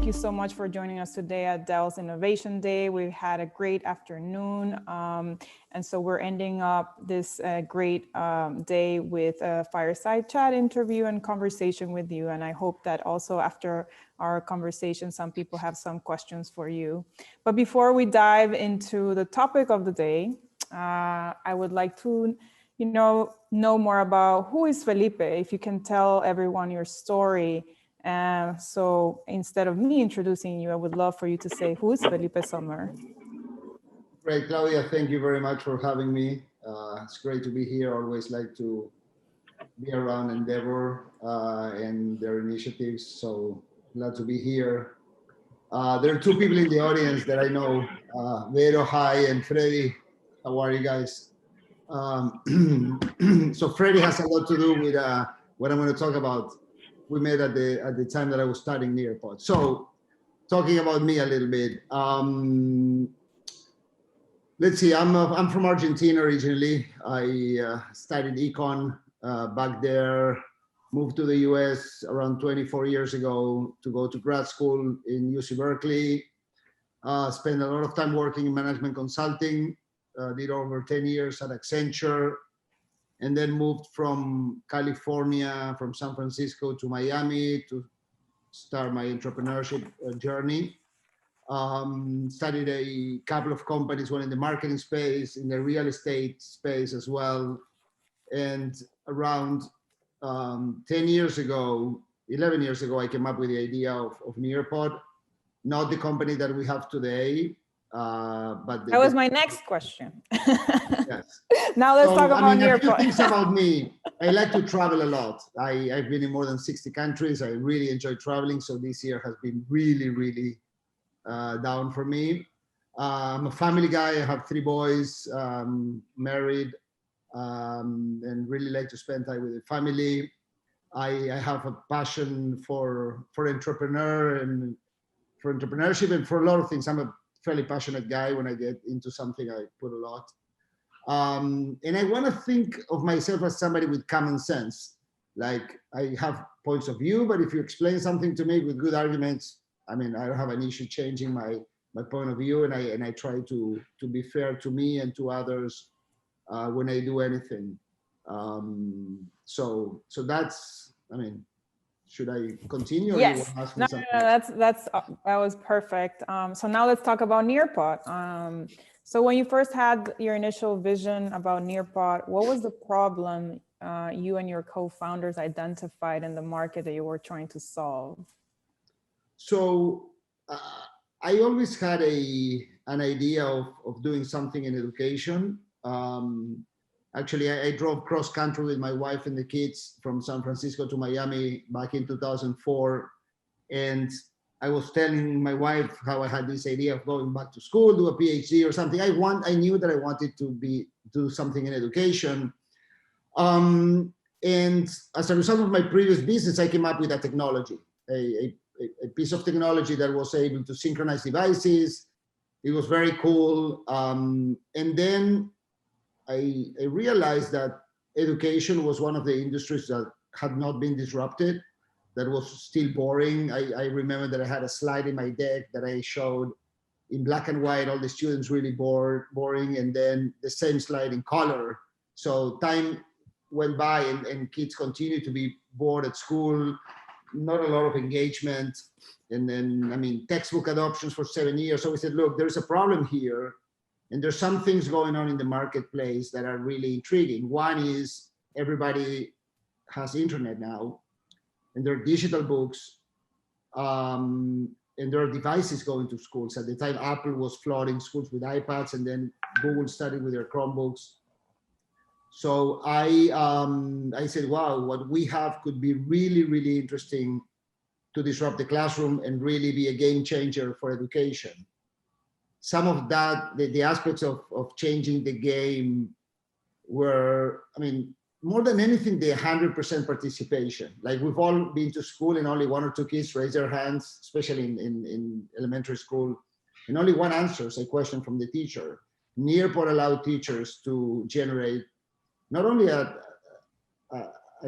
you so much for joining us today at Dell's Innovation Day. We had a great afternoon. And so we're ending up this great day with a fireside chat interview and conversation with you. And I hope that also after our conversation, some people have some questions for you. But before we dive into the topic of the day, I would like to know more about who is Felipe. If you can tell everyone your story. So instead of me introducing you, I would love for you to say, who is Felipe Sommer? Great, Claudia, thank you very much for having me. It's great to be here. Always like to be around Endeavor and their initiatives. So glad to be here. There are two people in the audience that I know, Vero, hi, and Freddy. How are you guys? So Freddy has a lot to do with what I'm going to talk about. We met at the time that I was studying Nearpod. So talking about me a little bit. Let's see, I'm from Argentina originally. I studied econ back there, moved to the US around 24 years ago to go to grad school in UC Berkeley. Spent a lot of time working in management consulting, did over 10 years at Accenture, and then moved from California, from San Francisco to Miami to start my entrepreneurship journey. Studied a couple of companies, one in the marketing space, in the real estate space as well. And around 10 years ago, 11 years ago, I came up with the idea of Nearpod, not the company that we have today, but that was my next question. Yes. Now let's talk about Nearpod. A few things about me. I like to travel a lot. I've been in more than 60 countries. I really enjoy traveling. So this year has been really, really down for me. I'm a family guy. I have 3 boys, married, and really like to spend time with the family. I have a passion for entrepreneurship and for a lot of things. I'm a fairly passionate guy. When I get into something, I put a lot. And I want to think of myself as somebody with common sense. Like, I have points of view, but if you explain something to me with good arguments, I mean, I don't have an issue changing my point of view, and I try to be fair to me and to others when I do anything. So that's, I mean, should I continue? Or yes. You ask me that was perfect. So now let's talk about Nearpod. So when you first had your initial vision about Nearpod, what was the problem you and your co-founders identified in the market that you were trying to solve? So I always had an idea of doing something in education. Actually, I drove cross country with my wife and the kids from San Francisco to Miami back in 2004. And I was telling my wife how I had this idea of going back to school, do a PhD or something. I knew that I wanted to do something in education. And as a result of my previous business, I came up with a technology, a piece of technology that was able to synchronize devices. It was very cool. And then I realized that education was one of the industries that had not been disrupted, that was still boring. I remember that I had a slide in my deck that I showed in black and white, all the students really boring, and then the same slide in color. So time went by and kids continued to be bored at school, not a lot of engagement. And then, I mean, textbook adoptions for 7 years. So we said, look, there's a problem here. And there's some things going on in the marketplace that are really intriguing. One is everybody has internet now, and there are digital books, and there are devices going to schools. At the time, Apple was flooding schools with iPads, and then Google started with their Chromebooks. So I said, wow, what we have could be really, really interesting to disrupt the classroom and really be a game changer for education. Some of that, the aspects of changing the game were, I mean, more than anything, the 100% participation. Like, we've all been to school and only 1 or 2 kids raise their hands, especially in elementary school, and only one answers a question from the teacher. Nearpod allowed teachers to generate not only a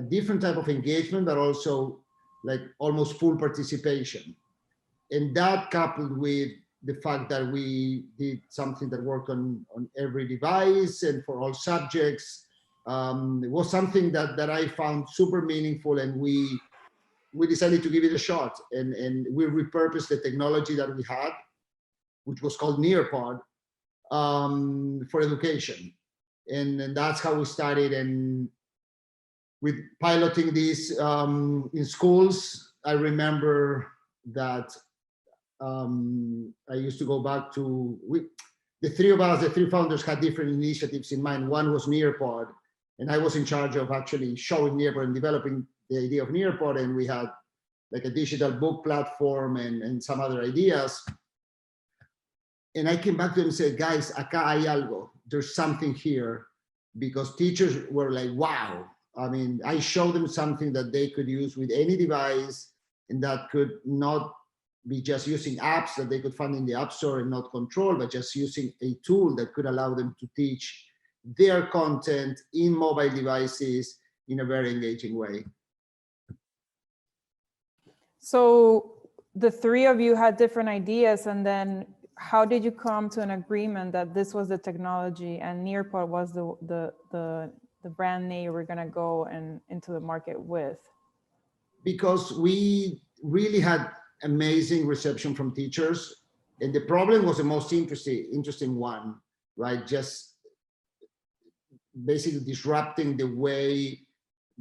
different type of engagement, but also like almost full participation. And that coupled with the fact that we did something that worked on every device and for all subjects, it was something that I found super meaningful, and we decided to give it a shot, and we repurposed the technology that we had, which was called Nearpod, for education. And that's how we started. And with piloting this in schools, I remember that I used to go back to, the three of us, the three founders, had different initiatives in mind. One was Nearpod, and I was in charge of actually showing Nearpod and developing the idea of Nearpod. And we had like a digital book platform and some other ideas. And I came back to them and said, guys, acá hay algo. There's something here, because teachers were like, wow. I mean, I showed them something that they could use with any device, and that could not be just using apps that they could find in the App Store and not control, but just using a tool that could allow them to teach their content in mobile devices in a very engaging way. So the three of you had different ideas, and then how did you come to an agreement that this was the technology and Nearpod was the brand name you were going to go into the market with? Because we really had amazing reception from teachers, and the problem was the most interesting one, right? Just basically disrupting the way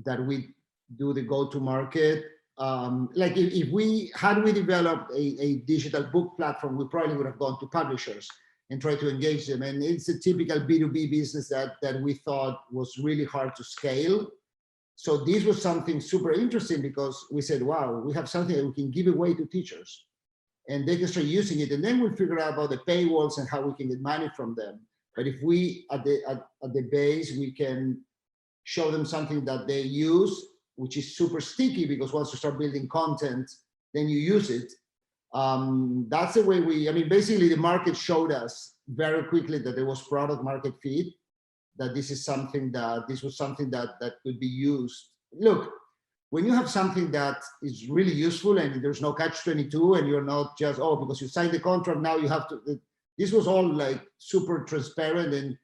that we do the go-to-market. Like if we developed a digital book platform, we probably would have gone to publishers and tried to engage them. And it's a typical B2B business that we thought was really hard to scale. So this was something super interesting, because we said, wow, we have something that we can give away to teachers and they can start using it. And then we'll figure out about the paywalls and how we can get money from them. But if we, at the base, we can show them something that they use, which is super sticky, because once you start building content, then you use it. That's the way basically the market showed us very quickly that there was product market fit, that this was something that could be used. Look, when you have something that is really useful and there's no catch-22, and you're not just, oh, because you signed the contract, now you have to, this was all like super transparent and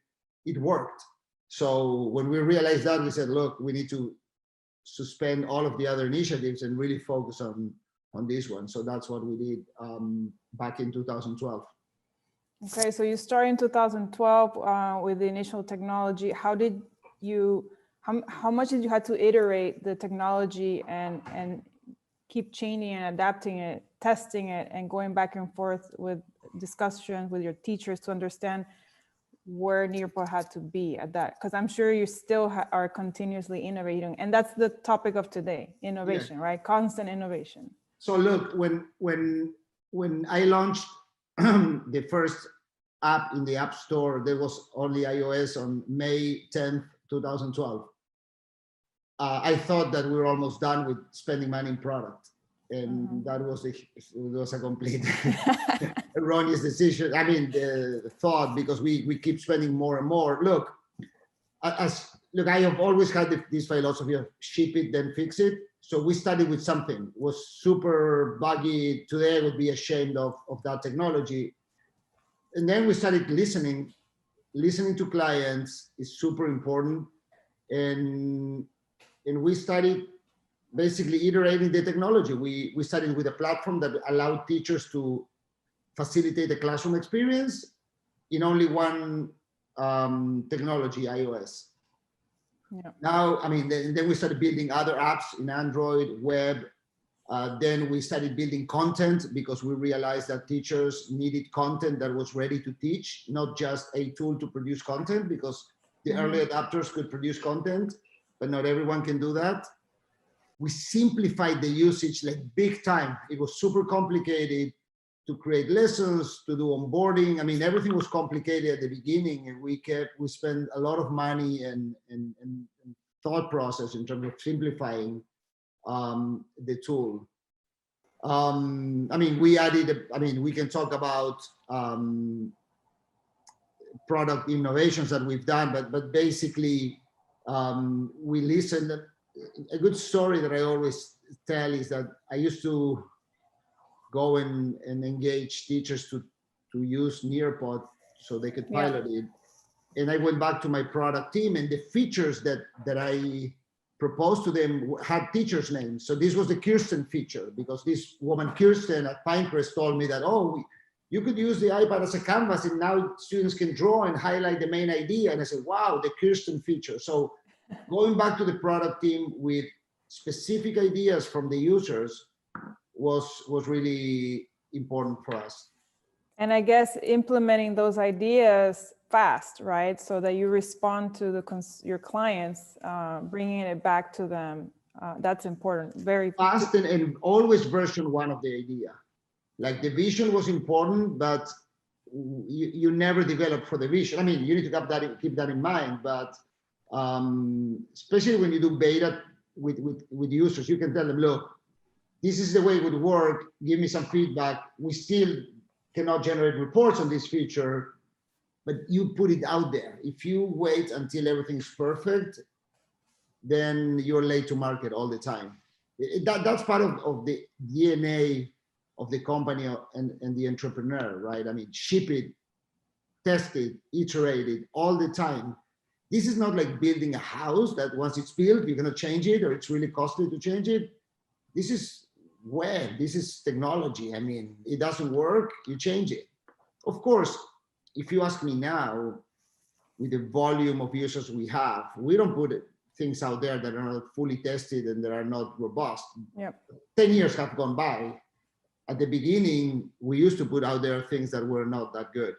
it worked. So when we realized that, we said, look, we need to suspend all of the other initiatives and really focus on this one. So that's what we did back in 2012. Okay, so you started in 2012 with the initial technology. How did you, how much did you have to iterate the technology and keep changing and adapting it, testing it, and going back and forth with discussions with your teachers to understand where Nearpod had to be at that? Because I'm sure you still are continuously innovating, and that's the topic of today, innovation, yeah. Right? Constant innovation. So look, when I launched the first app in the App Store, there was only iOS on May 10th, 2012. I thought that we were almost done with spending money in product, and that was a complete erroneous decision. I mean, the thought, because we keep spending more and more. Look, I have always had this philosophy of ship it, then fix it. So we started with something. It was super buggy. Today I would be ashamed of that technology. And then we started listening to clients is super important. And we started basically iterating the technology. We started with a platform that allowed teachers to facilitate the classroom experience in only one technology, iOS. Yeah. Now, then we started building other apps in Android, web. Then we started building content, because we realized that teachers needed content that was ready to teach, not just a tool to produce content, because the early adopters could produce content, but not everyone can do that. We simplified the usage like big time. It was super complicated to create lessons, to do onboarding. Everything was complicated at the beginning, and we spent a lot of money and thought process in terms of simplifying the tool. We added, we can talk about product innovations that we've done, but basically we listened. A good story that I always tell is that I used to go and engage teachers to use Nearpod so they could Yeah. pilot it. And I went back to my product team, and the features that I proposed to them had teachers' names. So this was the Kirsten feature, because this woman Kirsten at Pinecrest told me that, oh, you could use the iPad as a canvas, and now students can draw and highlight the main idea. And I said, wow, the Kirsten feature. So going back to the product team with specific ideas from the users was really important for us. And I guess implementing those ideas fast, right? So that you respond to your clients, bringing it back to them. That's important. Very fast and always version one of the idea. Like the vision was important, but you never develop for the vision. I mean, you need to keep that in mind, but especially when you do beta with users, you can tell them, look, this is the way it would work. Give me some feedback. We still cannot generate reports on this feature, but you put it out there. If you wait until everything's perfect, then you're late to market all the time. That's part of the DNA of the company and the entrepreneur, right? I mean, ship it, test it, iterate it all the time. This is not like building a house that once it's built, you're going to change it, or it's really costly to change it. This is web, this is technology. I mean, it doesn't work, you change it. Of course, if you ask me now, with the volume of users we have, we don't put things out there that are not fully tested and that are not robust. Yep. 10 years have gone by. At the beginning, we used to put out there things that were not that good.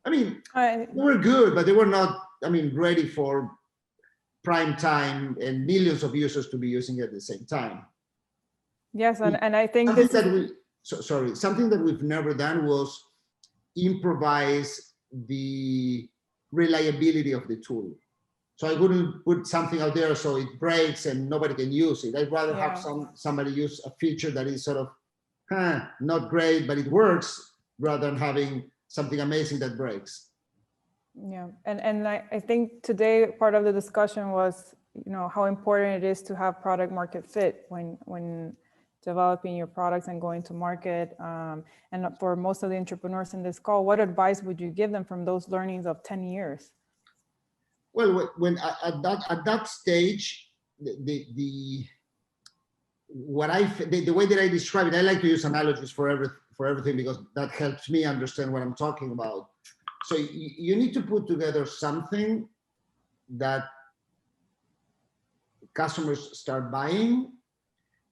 I mean, they were good, but they were not, I mean, ready for prime time and millions of users to be using it at the same time. Yes, and I think something that we've never done was improvise the reliability of the tool. So I wouldn't put something out there so it breaks and nobody can use it. I'd rather have somebody use a feature that is sort of not great, but it works, rather than having something amazing that breaks. Yeah, and I think today part of the discussion was, you know, how important it is to have product market fit when developing your products and going to market. And for most of the entrepreneurs in this call, what advice would you give them from those learnings of 10 years? Well, when at that stage, the way that I describe it, I like to use analogies for everything because that helps me understand what I'm talking about. So you need to put together something that customers start buying,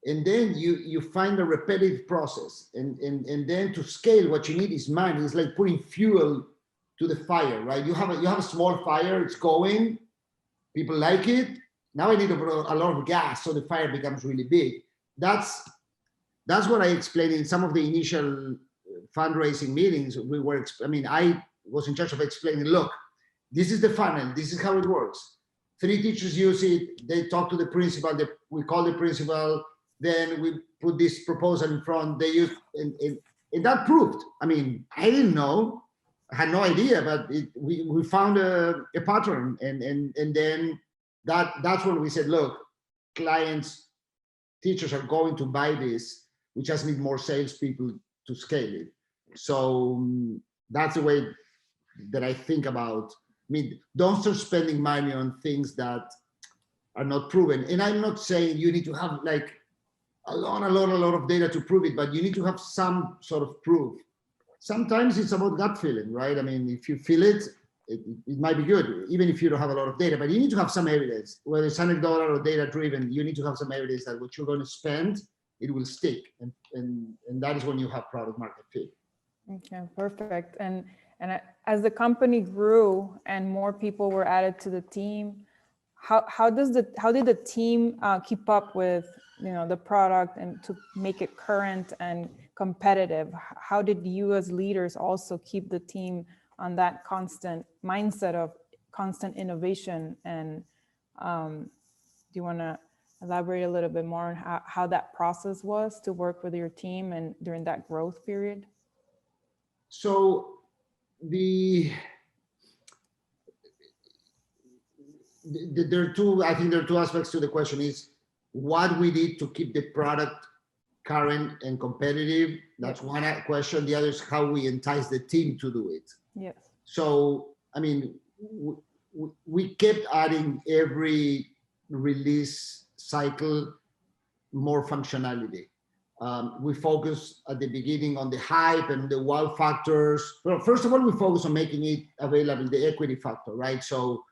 and then you find a repetitive process, and then to scale, what you need is money. It's like putting fuel to the fire, right? You have a small fire, it's going, people like it. Now I need a lot of gas so the fire becomes really big. That's what I explained in some of the initial fundraising meetings. I was in charge of explaining, look, this is the funnel, this is how it works. 3 teachers use it, they talk to the principal, we call the principal, then we put this proposal in front, they use, and that proved. I mean, I didn't know, I had no idea, but we found a pattern, and then that's when we said, look, clients, teachers are going to buy this, we just need more salespeople to scale it. So that's the way that I think about. I mean, don't start spending money on things that are not proven. And I'm not saying you need to have like a lot of data to prove it, but you need to have some sort of proof. Sometimes it's about gut feeling, right? I mean, if you feel it, it might be good, even if you don't have a lot of data, but you need to have some evidence, whether it's anecdotal or data driven, you need to have some evidence that what you're going to spend, it will stick. And that is when you have product market fit. Okay, perfect. And as the company grew and more people were added to the team, how did the team keep up with, you know, the product and to make it current and competitive? How did you as leaders also keep the team on that constant mindset of constant innovation? And do you want to elaborate a little bit more on how that process was to work with your team and during that growth period? So there are two aspects to the question. Is what we did to keep the product current and competitive. That's one question. The other is how we entice the team to do it. Yes. So, I mean, we kept adding every release cycle more functionality. We focus at the beginning on the hype and the wow factors. Well, first of all, we focus on making it available, the equity factor, right? So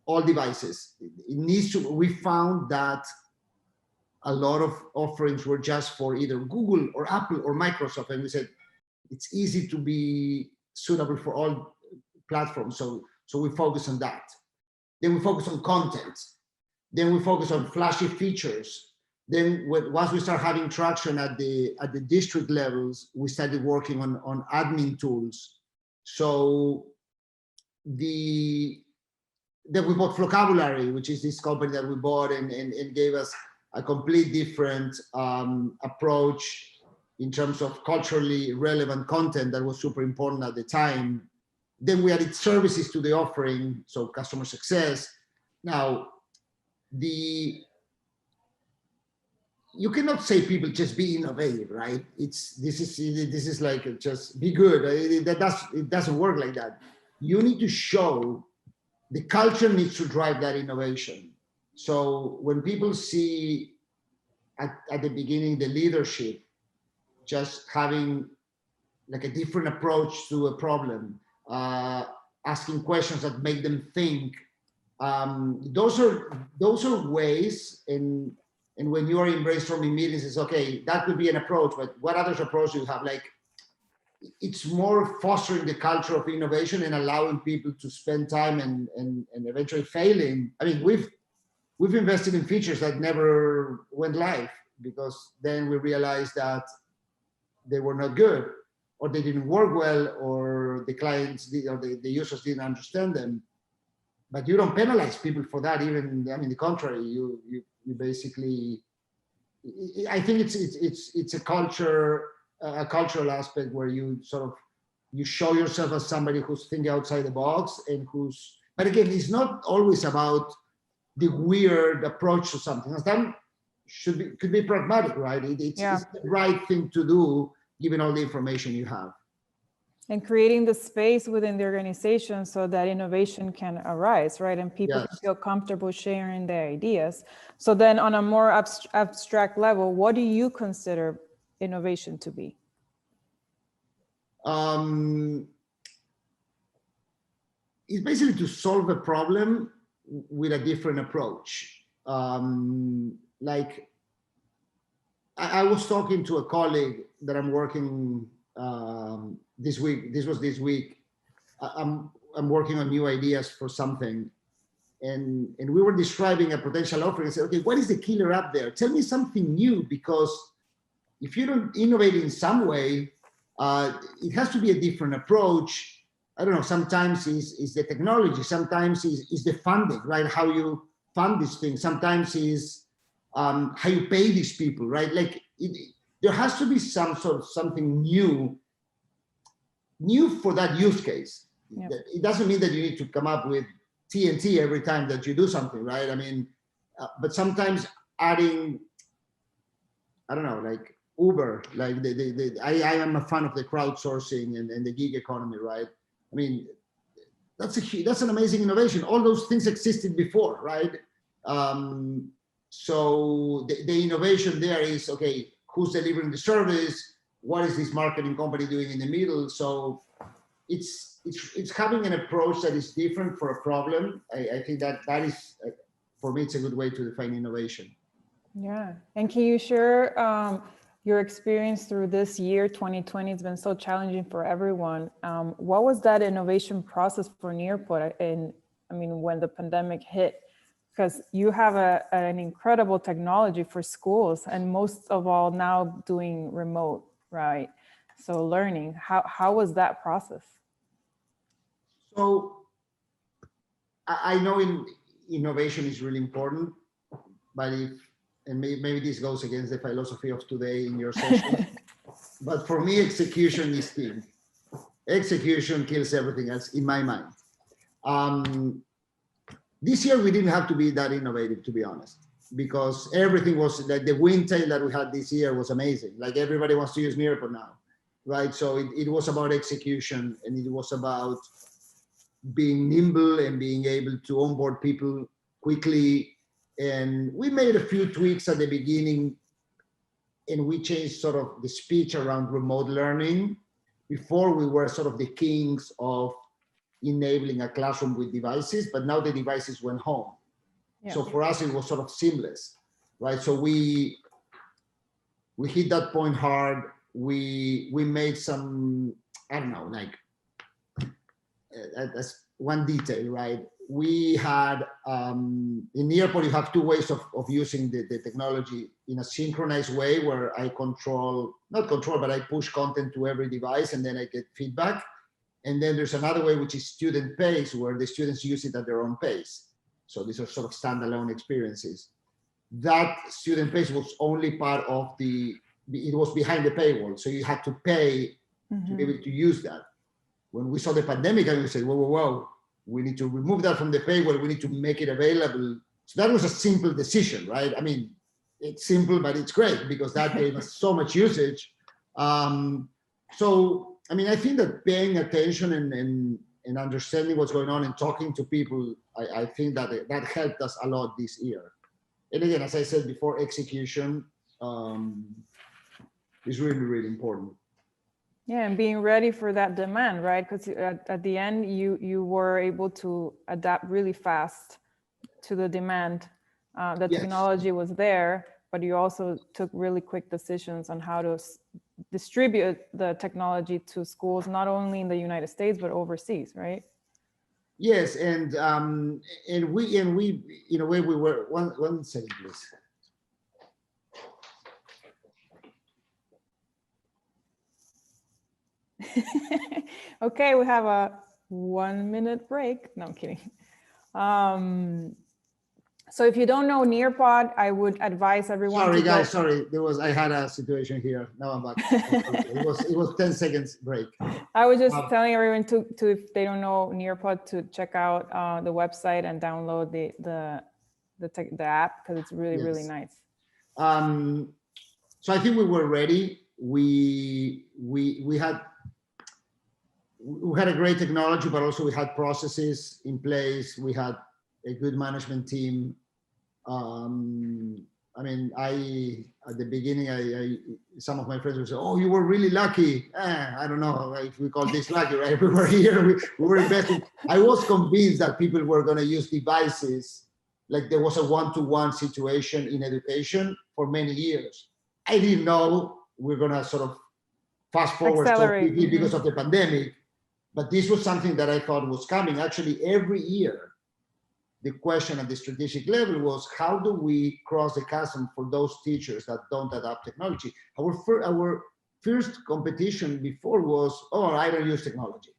all devices, it needs to, we found that a lot of offerings were just for either Google or Apple or Microsoft. And we said, it's easy to be suitable for all platforms. So we focus on that. Then we focus on content. Then we focus on flashy features. Then once we start having traction at the district levels, we started working on admin tools. So then we bought Vocabulary, which is this company that we bought and gave us a complete different approach in terms of culturally relevant content that was super important at the time. Then we added services to the offering, so customer success. Now, you cannot say people just be innovative, right? This is like just be good. It doesn't work like that. You need to show the culture needs to drive that innovation. So when people see at the beginning the leadership just having like a different approach to a problem, asking questions that make them think, those are ways. And when you are in brainstorming meetings, it's okay, that could be an approach, but what other approach do you have? Like, it's more fostering the culture of innovation and allowing people to spend time and eventually failing. I mean, we've invested in features that never went live because then we realized that they were not good, or they didn't work well, or the clients or the users didn't understand them. But you don't penalize people for that. Even, I mean, the contrary, you basically, I think it's a cultural aspect where you sort of, you show yourself as somebody who's thinking outside the box and who's, but again, it's not always about the weird approach to something. That could be pragmatic, right? It's the right thing to do given all the information you have. And creating the space within the organization so that innovation can arise, right? And people can feel comfortable sharing their ideas. So then on a more abstract level, what do you consider innovation to be? It's basically to solve a problem with a different approach. Like, I was talking to a colleague that I'm working this week. This was this week. I'm working on new ideas for something, and we were describing a potential offering. I said, okay, what is the killer app there? Tell me something new, because if you don't innovate in some way, it has to be a different approach. I don't know. Sometimes is the technology. Sometimes is the funding, right? How you fund these things. Sometimes is how you pay these people, right? Like there has to be some sort of something new for that use case. Yep. It doesn't mean that you need to come up with TNT every time that you do something, right? I mean, but sometimes adding, I don't know, like Uber, like I am a fan of the crowdsourcing and the gig economy, right? I mean, that's an amazing innovation. All those things existed before, right? So the innovation there is, okay, who's delivering the service? What is this marketing company doing in the middle? So it's having an approach that is different for a problem. I think that is, for me, it's a good way to define innovation. Yeah. And can you share your experience through this year? 2020 has been so challenging for everyone. What was that innovation process for Nearpod? And I mean, when the pandemic hit, because you have an incredible technology for schools, and most of all now doing remote, right? So learning, how was that process? So I know innovation is really important, but and maybe this goes against the philosophy of today in your session, but for me, execution is king. Execution kills everything else in my mind. This year, we didn't have to be that innovative, to be honest. because everything was like the wind tail that we had this year was amazing. Like everybody wants to use Nearpod now, right? So it was about execution, and it was about being nimble and being able to onboard people quickly. And we made a few tweaks at the beginning, and we changed sort of the speech around remote learning. Before, we were sort of the kings of enabling a classroom with devices, but now the devices went home. Yeah. So for us, it was sort of seamless, right? So we hit that point hard. We made some, I don't know, like that's one detail, right? We had, in Nearpod, you have two ways of using the technology in a synchronized way, where I but I push content to every device and then I get feedback. And then there's another way, which is student pace, where the students use it at their own pace. So these are sort of standalone experiences. That student pace was only part of it was behind the paywall. So you had to pay to be able to use that. When we saw the pandemic, and we said, whoa, we need to remove that from the paywall. We need to make it available. So that was a simple decision, right? I mean, it's simple, but it's great because that gave us so much usage. So, I mean, I think that paying attention and understanding what's going on and talking to people, I think that helped us a lot this year. And again, as I said before, execution is really, really important. Yeah, and being ready for that demand, right? Because at the end, you were able to adapt really fast to the demand. The technology was there, but you also took really quick decisions on how to distribute the technology to schools, not only in the United States, but overseas, right? Yes, and we in a way we were one second, please. Okay, we have a 1 minute break. No, I'm kidding. So if you don't know Nearpod, I would advise everyone. Sorry, guys. Sorry, I had a situation here. Now I'm back. It was 10 seconds break. I was just telling everyone to if they don't know Nearpod, to check out the website and download the app, because it's really really nice. So I think we were ready. We had a great technology, but also we had processes in place. We had a good management team. I mean, at the beginning, some of my friends would say, "Oh, you were really lucky." I don't know if we call this lucky, right? We were here, we were investing. I was convinced that people were going to use devices, like there was a one-to-one situation in education for many years. I didn't know we're going to sort of fast forward so quickly because of the pandemic. But this was something that I thought was coming. Actually, every year, the question at the strategic level was, how do we cross the chasm for those teachers that don't adopt technology? Our first competition before was, oh, I don't use technology.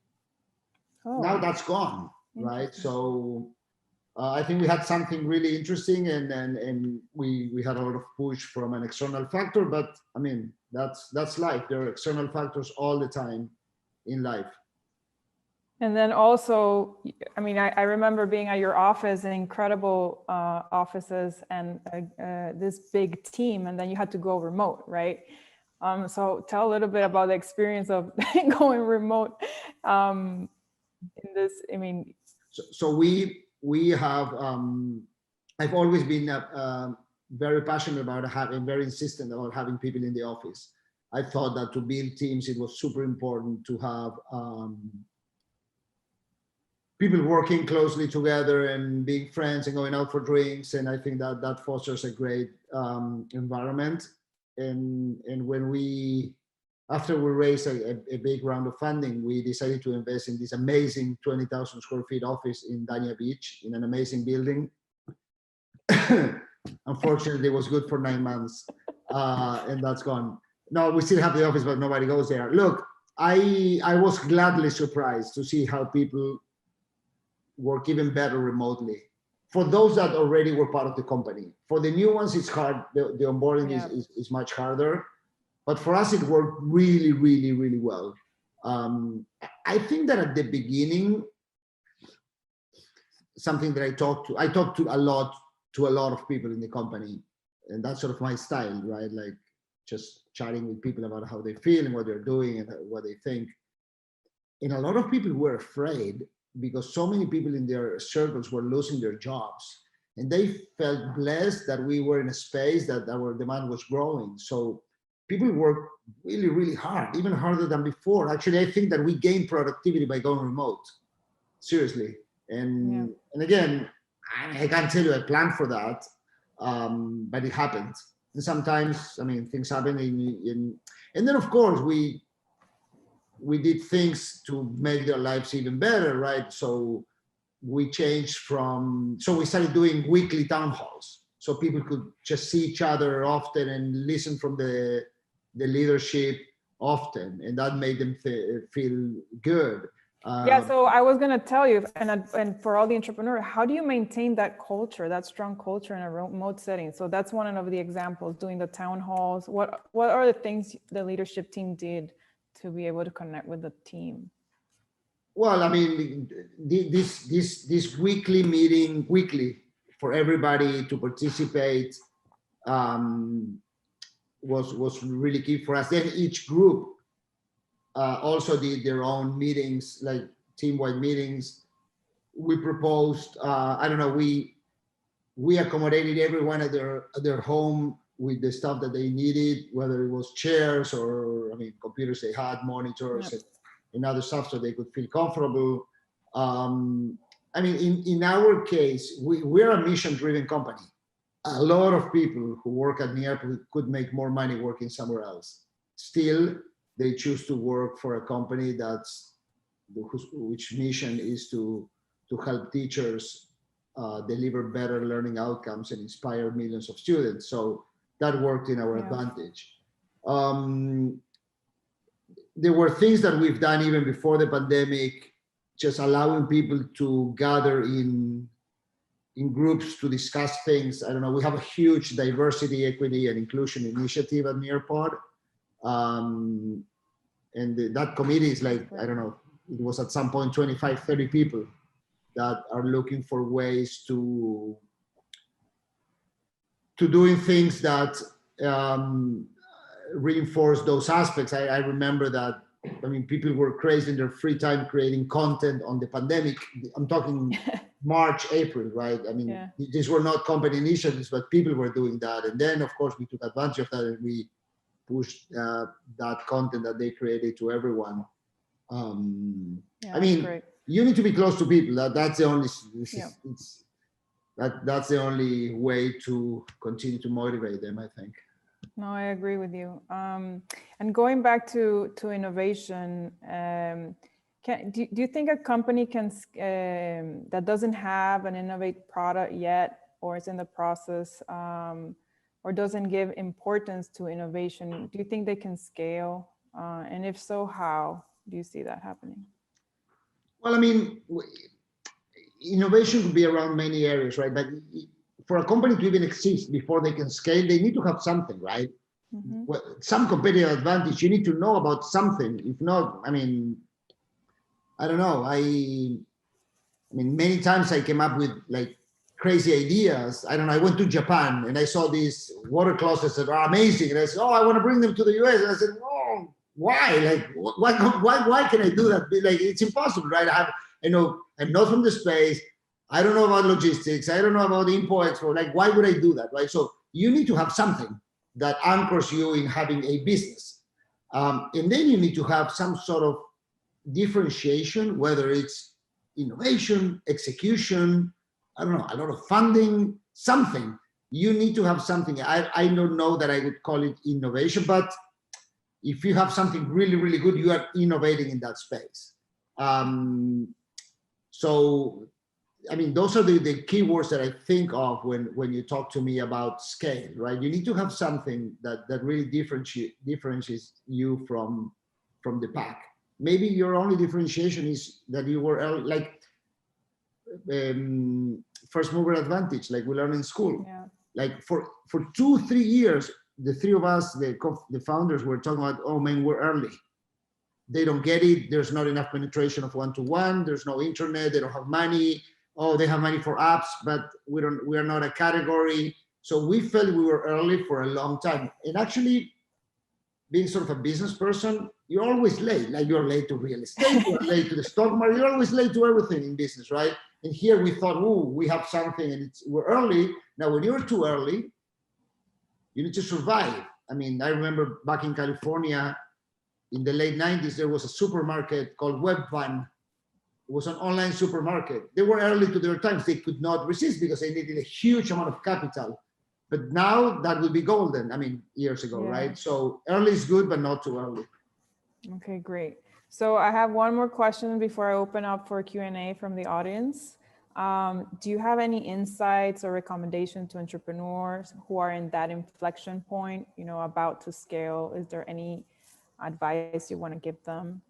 Oh. Now that's gone, right? So I think we had something really interesting, and we had a lot of push from an external factor. But I mean, that's life. There are external factors all the time in life. And then also, I mean, I remember being at your office, incredible offices, and this big team, and then you had to go remote, right? So tell a little bit about the experience of going remote in this. I mean, so we have. I've always been very passionate about having, very insistent about having people in the office. I thought that to build teams, it was super important to have. People working closely together and being friends and going out for drinks, and I think that fosters a great environment. And when after we raised a big round of funding, we decided to invest in this amazing 20,000 square feet office in Dania Beach, in an amazing building. Unfortunately, it was good for 9 months, and that's gone. No, we still have the office, but nobody goes there. Look, I was gladly surprised to see how people work even better remotely. For those that already were part of the company. For the new ones, it's hard. The onboarding is much harder. But for us, it worked really, really, really well. I think that at the beginning, something that I talked to a lot to a lot of people in the company. And that's sort of my style, right? Like just chatting with people about how they feel and what they're doing and what they think. And a lot of people were afraid because so many people in their circles were losing their jobs. And they felt blessed that we were in a space that our demand was growing. So people worked really, really hard, even harder than before. Actually, I think that we gained productivity by going remote, seriously. And again, I can't tell you I planned for that, but it happened. And sometimes, I mean, things happen and then of course we did things to make their lives even better, right? So we changed so we started doing weekly town halls. So people could just see each other often and listen from the leadership often. And that made them feel good. Yeah, so I was going to tell you, and for all the entrepreneurs, how do you maintain that culture, that strong culture in a remote setting? So that's one of the examples, doing the town halls. What are the things the leadership team did to be able to connect with the team? Well, I mean, this weekly meeting, for everybody to participate, was really key for us. Then each group also did their own meetings, like team-wide meetings. We proposed, I don't know, we accommodated everyone at their home with the stuff that they needed, whether it was chairs or, I mean, computers they had, monitors, and other stuff so they could feel comfortable. I mean, in our case, we're a mission-driven company. A lot of people who work at Nearpod could make more money working somewhere else. Still, they choose to work for a company which mission is to help teachers deliver better learning outcomes and inspire millions of students. So that worked in our advantage. There were things that we've done even before the pandemic, just allowing people to gather in groups to discuss things. I don't know, we have a huge diversity, equity, and inclusion initiative at Nearpod. And that committee is like, I don't know, it was at some point 25, 30 people that are looking for ways to doing things that reinforce those aspects. I remember that, I mean, people were crazy in their free time creating content on the pandemic. I'm talking March, April, right? I mean, these were not company initiatives, but people were doing that. And then, of course, we took advantage of that and we pushed that content that they created to everyone. I mean, great. You need to be close to people. That's the only. That's the only way to continue to motivate them, I think. No, I agree with you. And going back to innovation, do you think a company can that doesn't have an innovative product yet, or is in the process, or doesn't give importance to innovation, do you think they can scale? And if so, how do you see that happening? Well, I mean, innovation could be around many areas, right? But for a company to even exist before they can scale, they need to have something, right? Mm-hmm. Well, some competitive advantage. You need to know about something. If not, I mean, I don't know. I mean, many times I came up with like crazy ideas. I don't know. I went to Japan and I saw these water closets that are amazing, and I said, "Oh, I want to bring them to the US." And I said, "Oh, why? Like, why can I do that? Like, it's impossible, right? I'm not from the space. I don't know about logistics. I don't know about import export. Like, why would I do that, right?" So you need to have something that anchors you in having a business. And then you need to have some sort of differentiation, whether it's innovation, execution, I don't know, a lot of funding, something. You need to have something. I don't know that I would call it innovation, but if you have something really, really good, you are innovating in that space. So, I mean, those are the keywords that I think of when you talk to me about scale, right? You need to have something that really differentiates you from the pack. Maybe your only differentiation is that you were like first mover advantage, like we learn in school. Yeah. Like for 2-3 years, the three of us, the founders, were talking about, oh man, we're early. They don't get it. There's not enough penetration of one-to-one. There's no internet. They don't have money. oh, they have money for apps, but we are not a category. So we felt we were early for a long time. And actually, being sort of a business person, you're always late. Like you're late to real estate, you're late to the stock market, you're always late to everything in business, right? And here we thought, oh, we have something and we're early. Now, when you're too early, you need to survive. I mean, I remember back in California in the late 90s, there was a supermarket called Webvan. It was an online supermarket. They were early to their times. They could not resist because they needed a huge amount of capital. But now that would be golden. I mean, years ago, Yeah. right? So early is good, but not too early. Okay, great. So I have one more question before I open up for Q&A from the audience. Do you have any insights or recommendations to entrepreneurs who are in that inflection point, you know, about to scale? Is there any advice you want to give them?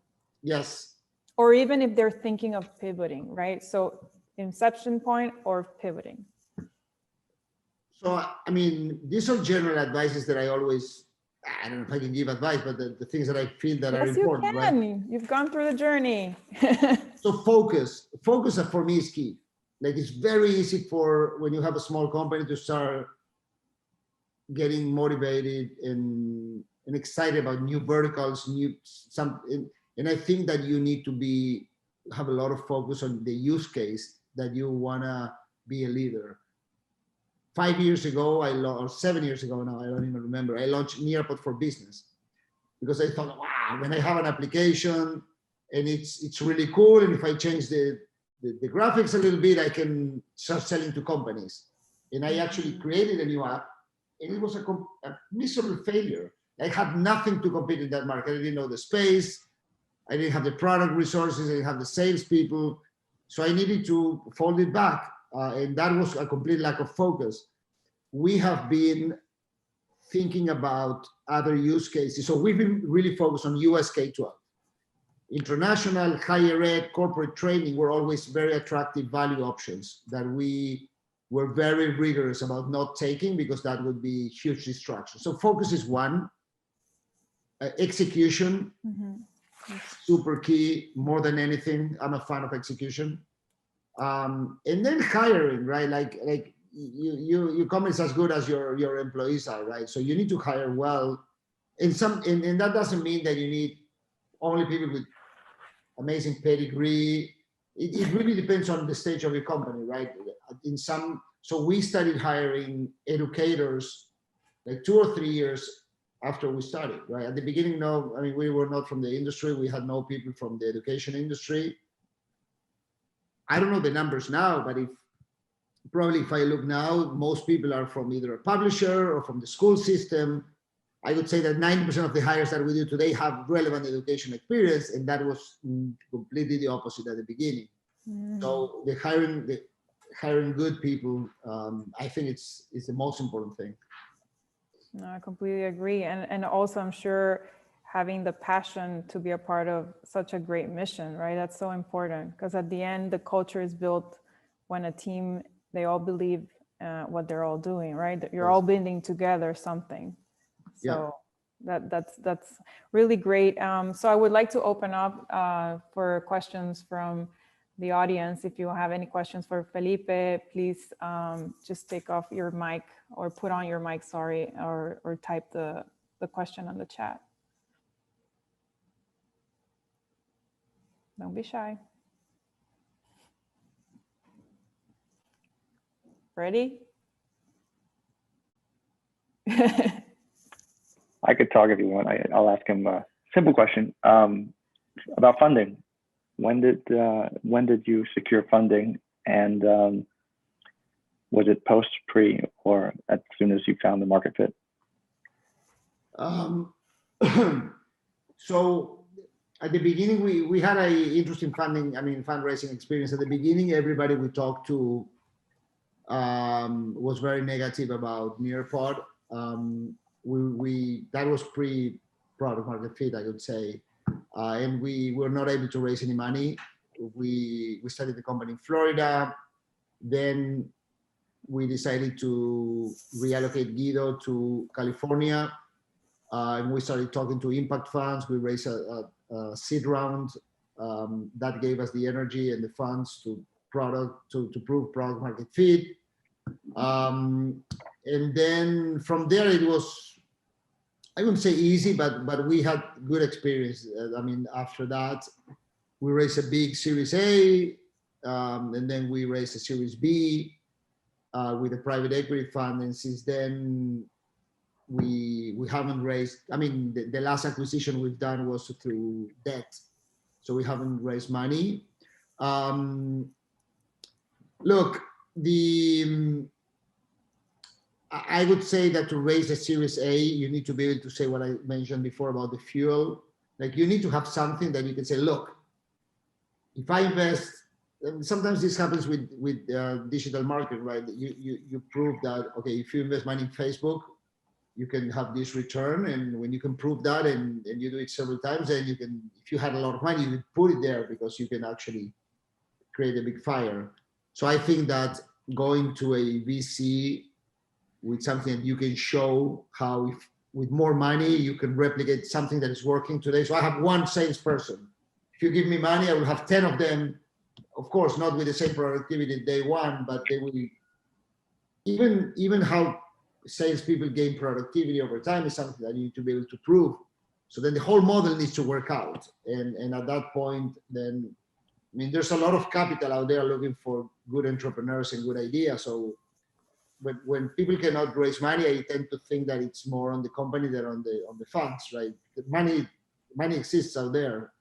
Yes. Or even if they're thinking of pivoting, right? So inception point or pivoting. So, I mean, these are general advices that I always, I don't know if I can give advice, but the things that I feel that are important, you can. right? You've gone through the journey. So focus for me is key. Like it's very easy for when you have a small company to start getting motivated and excited about new verticals, and I think that you need to have a lot of focus on the use case that you wanna be a leader. 5 years ago, or 7 years ago now, I don't even remember, I launched Nearpod for business because I thought, wow, when I have an application and it's really cool, and if I change the graphics a little bit, I can start selling to companies. And I actually created a new app, and it was a miserable failure. I had nothing to compete in that market. I didn't know the space. I didn't have the product resources. I didn't have the salespeople. So I needed to fold it back. And that was a complete lack of focus. We have been thinking about other use cases. So we've been really focused on US K-12. International, higher ed, corporate training were always very attractive value options that we were very rigorous about not taking because that would be huge distraction. So focus is one. Execution, super key, more than anything. I'm a fan of execution. And then hiring, right? Like your company's as good as your employees are, right? So you need to hire well. And that doesn't mean that you need only people with amazing pedigree. It really depends on the stage of your company, right? So we started hiring educators like 2 or 3 years after we started, right? At the beginning, no, I mean, we were not from the industry. We had no people from the education industry. I don't know the numbers now, but if I look now, most people are from either a publisher or from the school system. I would say that 90% of the hires that we do today have relevant education experience, and that was completely the opposite at the beginning. So the hiring good people, I think it's the most important thing. No, I completely agree. And also I'm sure having the passion to be a part of such a great mission, right? That's so important because at the end, the culture is built when a team, they all believe what they're all doing, right? That you're all building together something. So that's really great. So I would like to open up for questions from the audience. If you have any questions for Felipe, please just take off your mic or put on your mic, sorry, or type the question on the chat. Don't be shy. Ready? I could talk if you want. I'll ask him a simple question about funding. When did you secure funding, and was it post, pre, or as soon as you found the market fit? So at the beginning, we had an interesting fundraising experience. At the beginning, everybody we talked to was very negative about Nearpod. That was pre-product market fit, I would say. And we were not able to raise any money. We started the company in Florida. Then we decided to reallocate Guido to California. And we started talking to impact funds. We raised a seed round that gave us the energy and the funds to product to prove product market fit. And then from there it was, I wouldn't say easy, but we had good experience. I mean, after that, we raised a big Series A, and then we raised a Series B with a private equity fund. And since then, we haven't raised, I mean, the last acquisition we've done was through debt. So we haven't raised money. Look, I would say that to raise a Series A, you need to be able to say what I mentioned before about the fuel. Like, you need to have something that you can say, look, if I invest, and sometimes this happens with digital marketing, right? You prove that, okay, if you invest money in Facebook, you can have this return. And when you can prove that and you do it several times, then you can, if you had a lot of money, you can put it there because you can actually create a big fire. So I think that going to a VC with something that you can show how, if with more money, you can replicate something that is working today. So I have one salesperson. If you give me money, I will have 10 of them. Of course, not with the same productivity day one, but they will, even how salespeople gain productivity over time is something that you need to be able to prove. So then the whole model needs to work out. And at that point, then, I mean, there's a lot of capital out there looking for good entrepreneurs and good ideas. So when people cannot raise money, I tend to think that it's more on the company than on the funds, right? The money exists out there,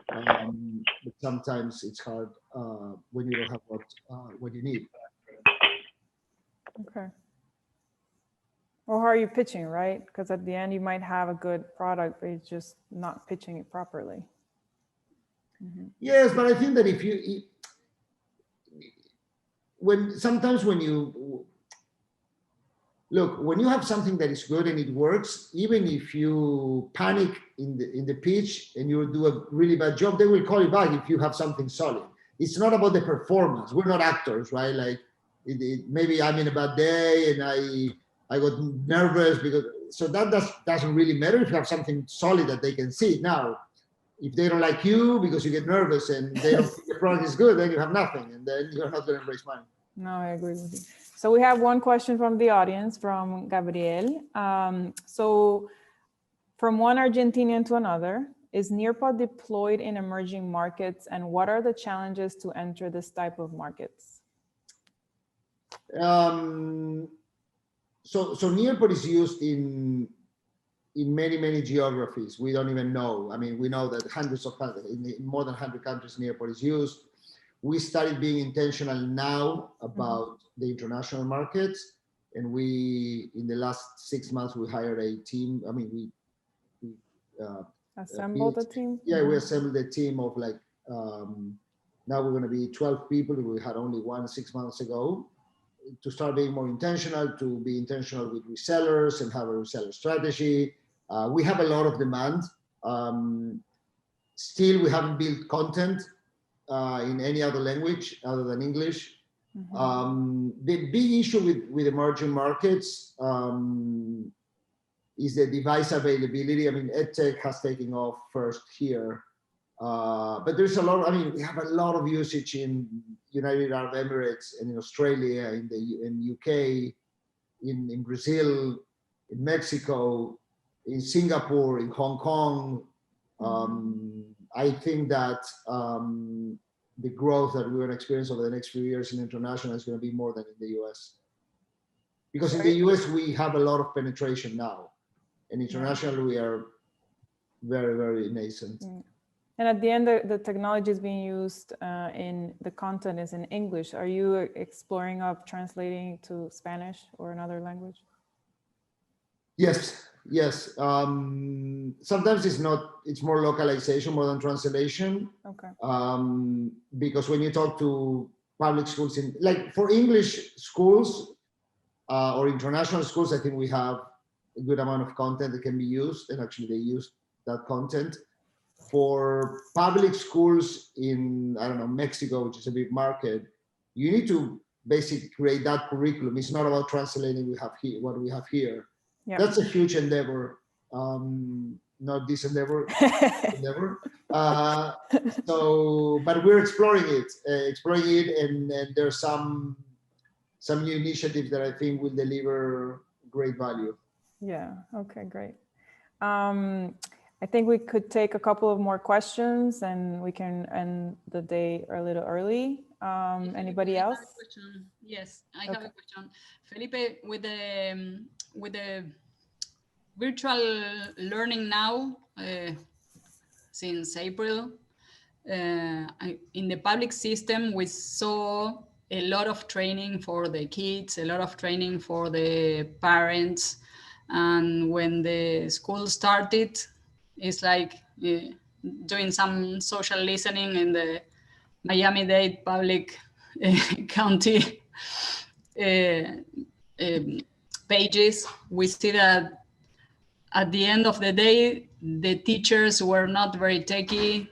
but sometimes it's hard when you don't have what you need. Okay. Or how are you pitching, right? Because at the end, you might have a good product, but you're just not pitching it properly. Mm-hmm. Yes, but I think that if you, sometimes when you, look, when you have something that is good and it works, even if you panic in the pitch and you do a really bad job, they will call you back if you have something solid. It's not about the performance. We're not actors, right? Like maybe I'm in a bad day and I got nervous because, so that doesn't really matter if you have something solid that they can see. Now, if they don't like you because you get nervous and they don't think the product is good, then you have nothing and then you're not going to raise money. No, I agree with you. So we have one question from the audience from Gabriel. So from one Argentinian to another, is Nearpod deployed in emerging markets, and what are the challenges to enter this type of markets? So Nearpod is used in many geographies. We don't even know. I mean, we know that in more than 100 countries, Nearpod is used. We started being intentional now about the international markets, and in the last 6 months, we hired a team. I mean, we assembled a team? Yeah, we assembled a team of like, now we're going to be 12 people. We had only one 6 months ago, to start being more intentional, to be intentional with resellers and have a reseller strategy. We have a lot of demand. Still, we haven't built content in any other language other than English. The big issue with emerging markets is the device availability. I mean, EdTech has taken off first here, but there's a lot. I mean, we have a lot of usage in United Arab Emirates and in Australia, in UK, in Brazil, in Mexico, in Singapore, in Hong Kong. I think that the growth that we're going to experience over the next few years in international is going to be more than in the US. Because in the US, we have a lot of penetration now. And internationally, we are very, very nascent. And at the end, the technology is being used in the content is in English. Are you exploring of translating to Spanish or another language? Yes. Sometimes it's more localization more than translation. Okay. Because when you talk to public schools, like for English schools or international schools, I think we have a good amount of content that can be used, and actually they use that content. For public schools in, I don't know, Mexico, which is a big market, you need to basically create that curriculum. It's not about translating what we have here. Yep. That's a huge endeavor. Not this endeavor, endeavor. But we're exploring it, and there's some new initiatives that I think will deliver great value. Yeah. Okay, great. I think we could take a couple of more questions and we can end the day a little early. Anybody else? Yes, I have a question. Felipe, with the virtual learning now, since April, in the public system, we saw a lot of training for the kids, a lot of training for the parents. And when the school started, it's like doing some social listening in the Miami-Dade public county pages. We see that at the end of the day, the teachers were not very techy.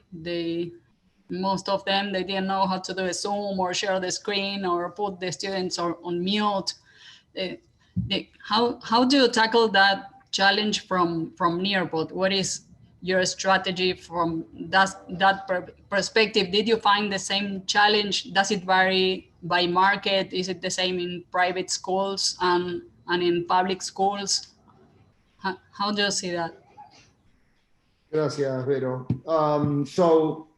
Most of them, they didn't know how to do a Zoom or share the screen or put the students on mute. How do you tackle that challenge from Nearpod? What is your strategy from that perspective? Did you find the same challenge? Does it vary by market? Is it the same in private schools and in public schools? How do you see that? Gracias, Vero. So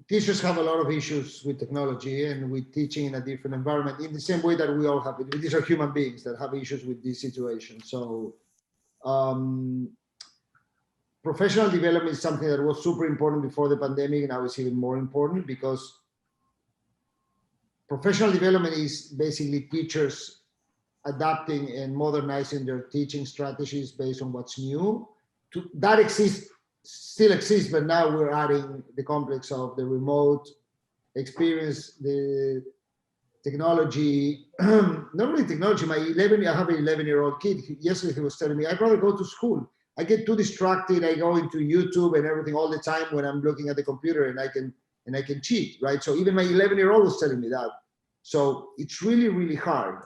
teachers have a lot of issues with technology and with teaching in a different environment, in the same way that we all have it. These are human beings that have issues with this situation. So professional development is something that was super important before the pandemic, and now it's even more important, because professional development is basically teachers adapting and modernizing their teaching strategies based on what's new. That still exists, but now we're adding the complex of the remote experience, the technology, not only technology. I have an 11-year-old kid. Yesterday he was telling me, I'd rather go to school. I get too distracted. I go into YouTube and everything all the time when I'm looking at the computer, and I can cheat, right? So even my 11-year-old was telling me that. So it's really, really hard.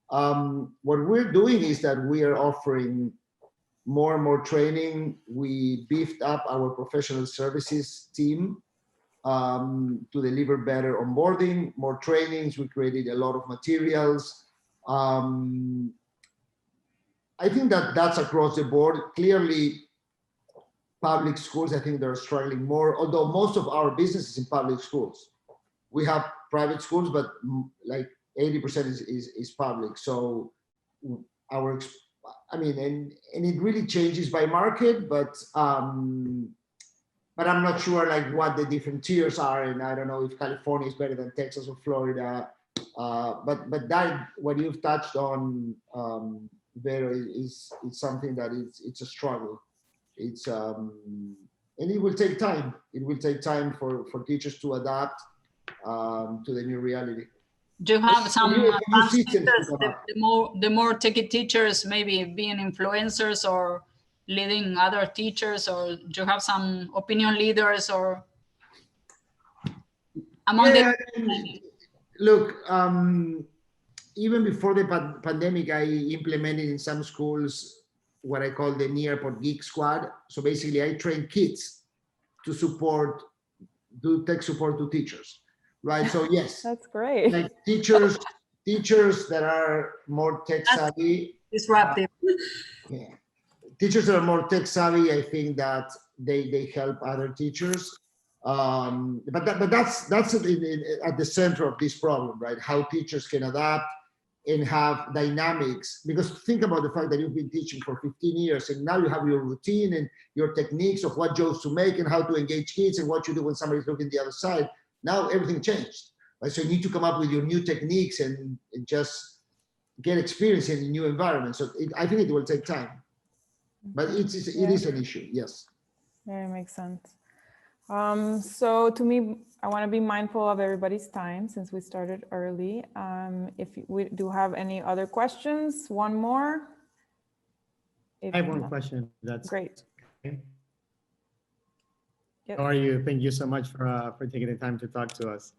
What we're doing is that we are offering more and more training. We beefed up our professional services team to deliver better onboarding, more trainings. We created a lot of materials. I think that that's across the board. Clearly, public schools, I think they're struggling more, although most of our business is in public schools. We have private schools, but like 80% is public. So and it really changes by market, but I'm not sure like what the different tiers are, and I don't know if California is better than Texas or Florida. But that what you've touched on, Vero, is something that it's a struggle. It's and it will take time. It will take time for teachers to adapt to the new reality. Do you have some teachers, the more techy teachers maybe being influencers or leading other teachers, or do you have some opinion leaders or among them? Look, even before the pandemic, I implemented in some schools what I call the Nearpod Geek Squad. So basically I train kids to do tech support to teachers. Right. So yes, that's great. Like teachers that are more tech savvy. Disruptive. Yeah. Teachers that are more tech savvy, I think that they help other teachers. But that's at the center of this problem, right? How teachers can adapt and have dynamics. Because think about the fact that you've been teaching for 15 years and now you have your routine and your techniques of what jokes to make and how to engage kids and what you do when somebody's looking the other side. Now everything changed, right? So you need to come up with your new techniques and just get experience in a new environment. So I think it will take time, but it is an issue, yes. Yeah, it makes sense. So to me, I want to be mindful of everybody's time since we started early. If we do have any other questions, one more. I have one question. That's great. Okay. Yep. How are you? Thank you so much for taking the time to talk to us.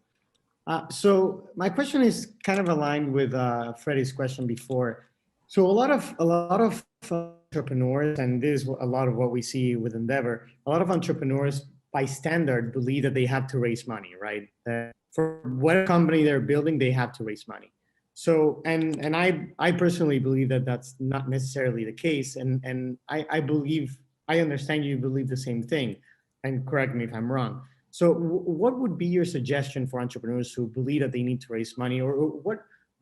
So my question is kind of aligned with Freddie's question before. So a lot of entrepreneurs, and this is a lot of what we see with Endeavor, a lot of entrepreneurs by standard believe that they have to raise money, right? That for whatever company they're building, they have to raise money. So, and I personally believe that that's not necessarily the case. And I believe, I understand you believe the same thing, and correct me if I'm wrong. So what would be your suggestion for entrepreneurs who believe that they need to raise money, or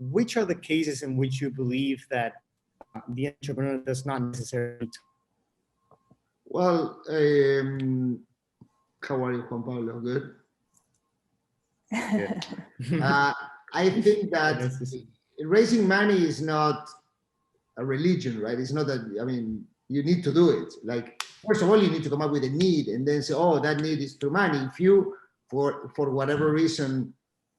which are the cases in which you believe that the entrepreneur does not necessarily? Well, how are you, Juan Pablo? Good. I think that raising money is not a religion, right? It's not that, I mean, you need to do it. Like, first of all, you need to come up with a need and then say, oh, that need is through money. If you, for whatever reason,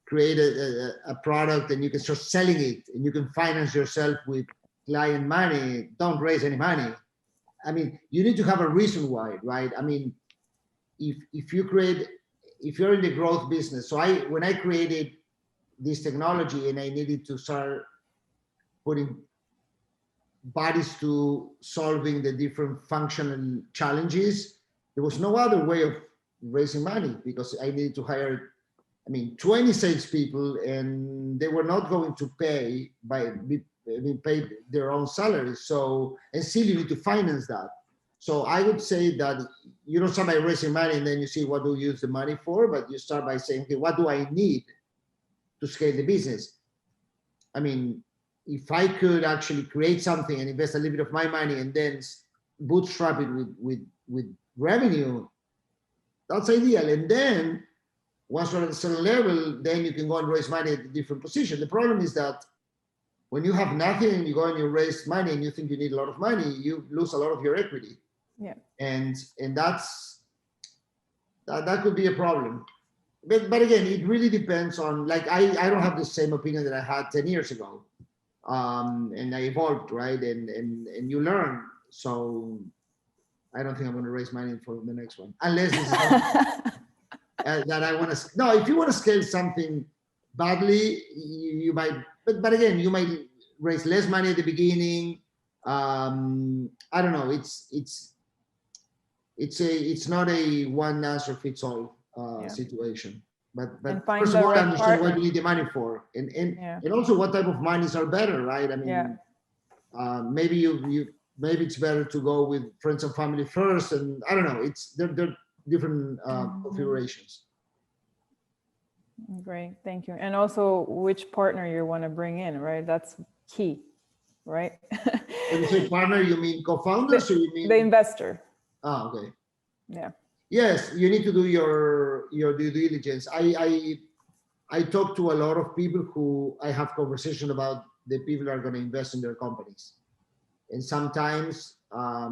create a product and you can start selling it and you can finance yourself with client money, don't raise any money. I mean, you need to have a reason why, right? I mean, if you're in the growth business, so when I created this technology and I needed to start putting bodies to solving the different functional challenges, there was no other way of raising money because I needed to hire, 20 salespeople, and they were not going to pay pay their own salaries. So, and still you need to finance that. So I would say that you don't start by raising money and then you see what do you use the money for, but you start by saying, okay, what do I need to scale the business? I mean, if I could actually create something and invest a little bit of my money and then bootstrap it with revenue, that's ideal. And then once you're at a certain level, then you can go and raise money at a different position. The problem is that when you have nothing and you go and you raise money and you think you need a lot of money, you lose a lot of your equity. Yeah. And that could be a problem. But again, it really depends on, like, I don't have the same opinion that I had 10 years ago. And I evolved, right? And you learn. So I don't think I'm going to raise money for the next one, unless this is that I want to. No, if you want to scale something badly, you might. But again, you might raise less money at the beginning. I don't know. It's not a one answer fits all situation. But first of all, understand what you need the money for, and also what type of monies are better, right? I mean, maybe maybe it's better to go with friends and family first, and I don't know. They're different configurations. Great, thank you. And also which partner you want to bring in, right? That's key, right? When you say partner, you mean co-founders, or you mean the investor? Ah, okay. Yeah. Yes, you need to do your due diligence. I talk to a lot of people who I have conversation about the people that are going to invest in their companies, and sometimes I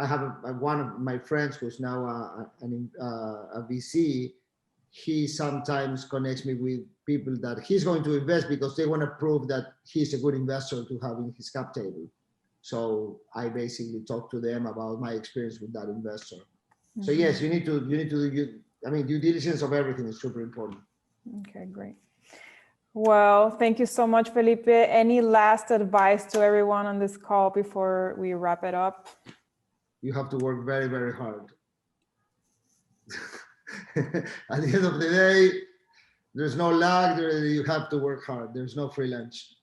have one of my friends who's now a VC. He sometimes connects me with people that he's going to invest because they want to prove that he's a good investor to have in his cap table. So I basically talk to them about my experience with that investor. Mm-hmm. So yes, you need to do, due diligence of everything is super important. Okay, great. Well, thank you so much, Felipe. Any last advice to everyone on this call before we wrap it up? You have to work very, very hard. At the end of the day, there's no luck. You have to work hard. There's no free lunch.